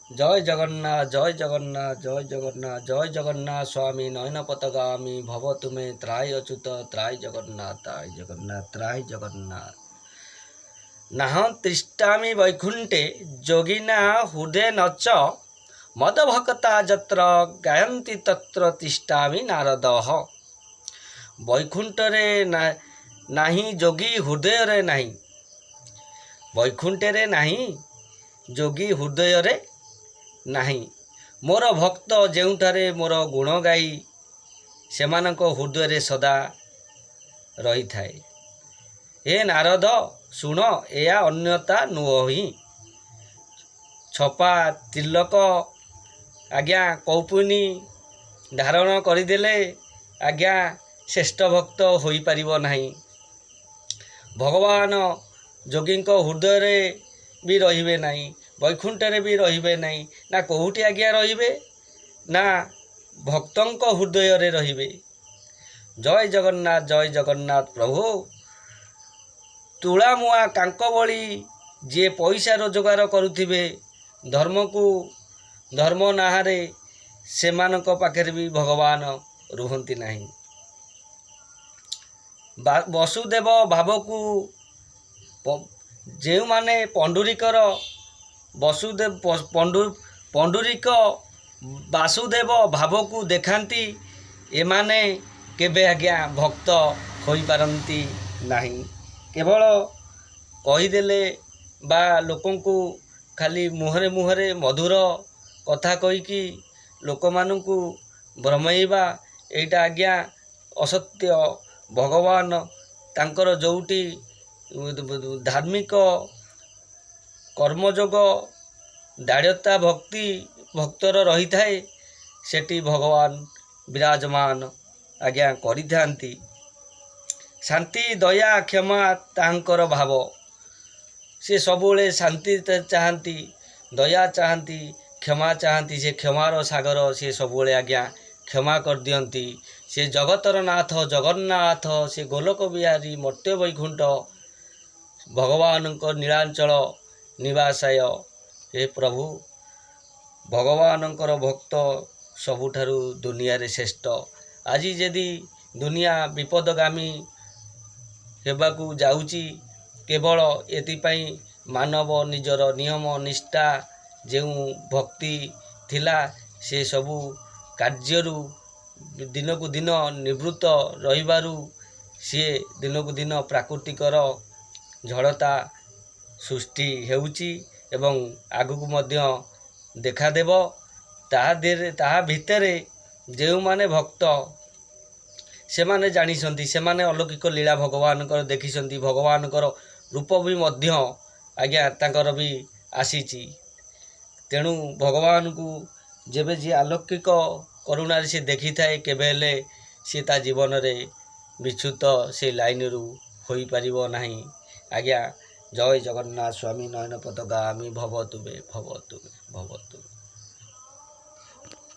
जय जगन्नाथ जय जगन्नाथ जय जगन्नाथ जय जगन्नाथ स्वामी नयन पथगामी भव तुमे त्राय अच्युत त्राय जगन्नाथ त्राय जगन्नाथ नाहं तिष्ठामि वैकुंठे जोगिना हृदय नच मदभक्ता जत्र गायन्ति तत्र तिष्ठामि नारदः। वैकुंठरे नाही जोगी हृदय रे नाही, वैकुंठरे नाही जोगी हृदय रे नाही। मोर भक्त जेउठारे मोर गुण गाई सेमानक हृदय रे सदा रही थाए। हे नारद शुण या अन्यता नुहि। छपा तिलक आज्ञा कौपुनी धारण करदेले आज्ञा श्रेष्ठ भक्त होई पारिबो नाही। भगवान जोगी हृदय रे भी रहिबे नाही, वैकुंठरे भी रहिबे नाही, ना कोउठी आज्ञा रहिबे ना भक्तंक हृदय रे रहिबे। जय जगन्नाथ प्रभु। तुला मुआ कांक बड़ी जे पैसा रोजगार करुथिबे धर्म को धर्म नाहारे सेमानक पाखरे भी भगवान रुहंती नहीं। वसुदेव भावकू जे माने पंडुरिकर वसुदेव पंडुरिक वासुदेव भाव को देखांती एमाने केबे आज्ञा भक्त होई पारंती नहीं। केवल कहीदेले बा लोकंकु खाली मुहरे मुहरे मधुर कथा कहीकि लोक मानकु भ्रमैबा एटा आज्ञा असत्य। भगवान तांकर जोटी धार्मिक कर्मयोग दाढ़ता भक्ति भक्तर रही थाए सेठी भगवान विराजमान आज्ञा करि थांती। शांति दया क्षमा तांकर भाव से सबुले शांति चाहती, दया चाहती, क्षमा चाहती। से क्षमार सागर से सबुले आज्ञा क्षमा कर दियंती। से जगतर नाथ जगन्नाथ से गोलोक बिहारी मर्त्य वैकुंठ भगवान नीलांचल निवासाय। हे प्रभु भगवानंकर भक्त सबुठारु दुनिया रे श्रेष्ठ। आज यदि दुनिया विपदगामी हेबाकू जाउची केवल एतिपाई मानव निजर नियम निष्ठा जेउ भक्ति थिला से सबू कार्यरू दिन को दिन निवृत्त रहिबारू सी दिन को दिन प्राकृतिकर झड़ता सृष्टि हेउची एवं आगुक मध्य देखा देव। ताहा भितरे जेउ माने भक्त से माने जानिसंती, से माने अलौकिक लीला भगवान देखिसंती। भगवान रूप भी मध्य आज्ञा तांकर भी आसीची। तेणु भगवान को जेबे जी अलौकिक करुणा से देखी थाए केबे हेले से ता जीवन रे विच्युत से लाइन रु होई परिबो नाही। आज्ञा जय जगन्नाथ स्वामी नयन पथगामी भव तुमे भव तुमे भव तुमे।